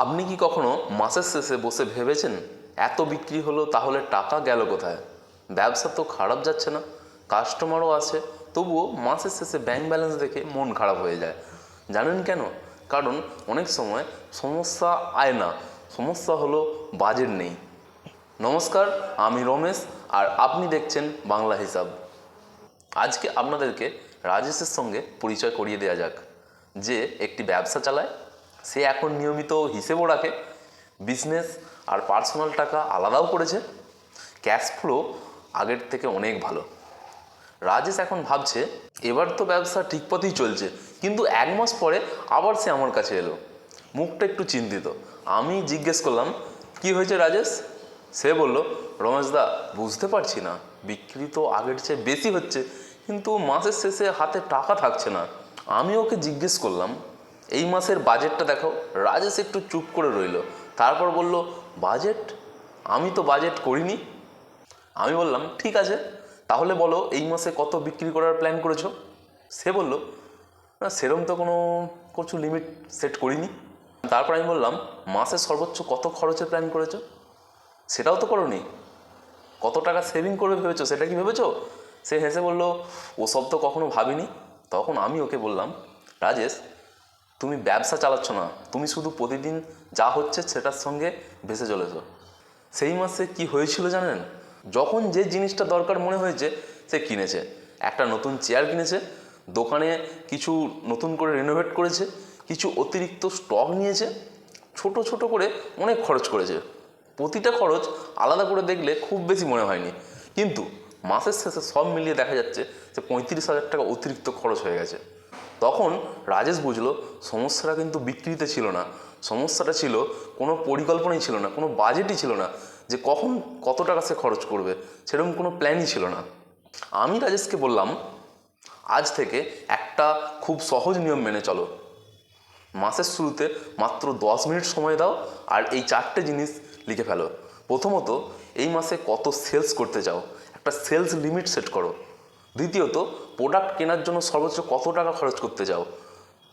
আপনি কি কখনো মাসের শেষে বসে ভেবেছেন এত বিক্রি হলো তাহলে টাকা গেল কোথায়? ব্যবসা তো খারাপ যাচ্ছে না, কাস্টমারও আছে, তবুও মাসের শেষে ব্যাংক ব্যালেন্স দেখে মন খারাপ হয়ে যায়। জানেন কেন? কারণ অনেক সময় সমস্যা আয় না, সমস্যা হলো বাজেট নেই। নমস্কার, আমি রমেশ আর আপনি দেখছেন বাংলা হিসাব। আজকে আপনাদেরকে রাজেশের সঙ্গে পরিচয় করিয়ে দেওয়া যাক, যে একটি ব্যবসা চালায়। সে এখন নিয়মিত হিসেবও রাখে, বিজনেস আর পার্সোনাল টাকা আলাদাও করেছে। ক্যাশ ফ্লো আগের থেকে অনেক ভালো। রাজেশ এখন ভাবছে এবার তো ব্যবসা ঠিক পথেই চলছে, কিন্তু 1 মাস পরে আবার সে আমার কাছে এলো, মুখটা একটু চিন্তিত। আমি জিজ্ঞেস করলাম, কি হয়েছে রাজেশ? সে বলল, রমেশদা, বুঝতে পারছি না, বিক্রি তো আগের চেয়ে বেশি হচ্ছে, কিন্তু মাসের শেষে হাতে টাকা থাকছে না। আমি ওকে জিজ্ঞেস করলাম, এই মাসের বাজেটটা দেখাও। রাজেশ একটু চুপ করে রইল, তারপর বলল, বাজেট? আমি তো বাজেট করিনি। আমি বললাম, ঠিক আছে, তাহলে বলো এই মাসে কত বিক্রি করার প্ল্যান করেছো? সে বলল, না, সেরম তো কিছু লিমিট সেট করিনি। তারপর আমি বললাম, মাসে সর্বোচ্চ কত খরচের প্ল্যান করেছো? সেটাও তো করোনি। কত টাকা সেভিং করবে ভেবেছো, সেটা কি ভেবেছো? সে হেসে বলল, ওসব তো কখনো ভাবিনি। তখন আমি ওকে বললাম, রাজেশ, তুমি ব্যবসা চালাচ্ছ না, তুমি শুধু প্রতিদিন যা হচ্ছে সেটার সঙ্গে ভেসে চলেছো। সেই মাসে কি হয়েছিল জানেন? যখন যে জিনিসটা দরকার মনে হয়েছে সে কিনেছে। একটা নতুন চেয়ার কিনেছে, দোকানে কিছু নতুন করে রেনোভেট করেছে, কিছু অতিরিক্ত স্টক নিয়েছে, ছোট ছোট করে অনেক খরচ করেছে। প্রতিটা খরচ আলাদা করে দেখলে খুব বেশি মনে হয়নি, কিন্তু মাসের শেষে সব মিলিয়ে দেখা যাচ্ছে যে 35,000 টাকা অতিরিক্ত খরচ হয়ে গেছে। তখন রাজেশ বুঝলো সমস্যাটা কিন্তু বিক্রিতে ছিল না, সমস্যাটা ছিল কোনো পরিকল্পনাই ছিল না, কোনো বাজেটই ছিল না, যে কখন কত টাকা সে খরচ করবে সেরকম কোনো প্ল্যানই ছিল না। আমি রাজেশকে বললাম, আজ থেকে একটা খুব সহজ নিয়ম মেনে চলো। মাসের শুরুতে মাত্র 10 মিনিট সময় দাও আর এই 4টে জিনিস লিখে ফেলো। প্রথমত, এই মাসে কত সেলস করতে চাও, একটা সেলস লিমিট সেট করো। দ্বিতীয়ত, প্রোডাক্ট কেনার জন্য সর্বোচ্চ কত টাকা খরচ করতে চাও,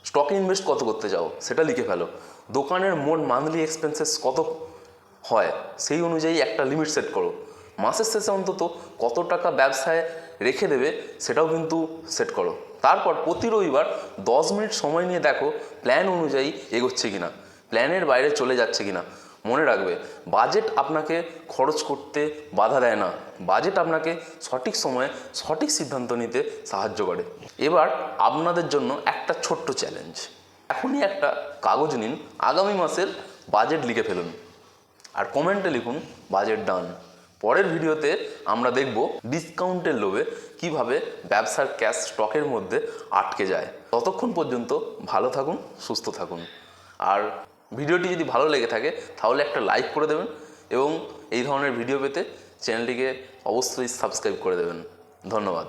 স্টকে ইনভেস্ট কত করতে চাও সেটা লিখে ফেলো। দোকানের মোট মান্থলি এক্সপেন্সেস কত হয় সেই অনুযায়ী একটা লিমিট সেট করো। মাসের শেষে অন্তত কত টাকা ব্যবসায় রেখে দেবে সেটাও কিন্তু সেট করো। তারপর প্রতি রবিবার 10 মিনিট সময় নিয়ে দেখো প্ল্যান অনুযায়ী এগোচ্ছে কিনা, প্ল্যানের বাইরে চলে যাচ্ছে কিনা। মনে রাখবে, বাজেট আপনাকে খরচ করতে বাধা দেয় না, বাজেট আপনাকে সঠিক সময়ে সঠিক সিদ্ধান্ত নিতে সাহায্য করে। এবার আপনাদের জন্য একটা ছোট্ট চ্যালেঞ্জ। এখনই একটা কাগজ নিন, আগামী মাসের বাজেট লিখে ফেলুন আর কমেন্টে লিখুন বাজেট ডান। পরের ভিডিওতে আমরা দেখব ডিসকাউন্টের লোভে কিভাবে ব্যবসার ক্যাশ স্টকের মধ্যে আটকে যায়। ততক্ষণ পর্যন্ত ভালো থাকুন, সুস্থ থাকুন। আর ভিডিওটি যদি ভালো লেগে থাকে তাহলে একটা লাইক করে দেবেন এবং এই ধরনের ভিডিও পেতে চ্যানেলটিকে অবশ্যই সাবস্ক্রাইব করে দেবেন। ধন্যবাদ।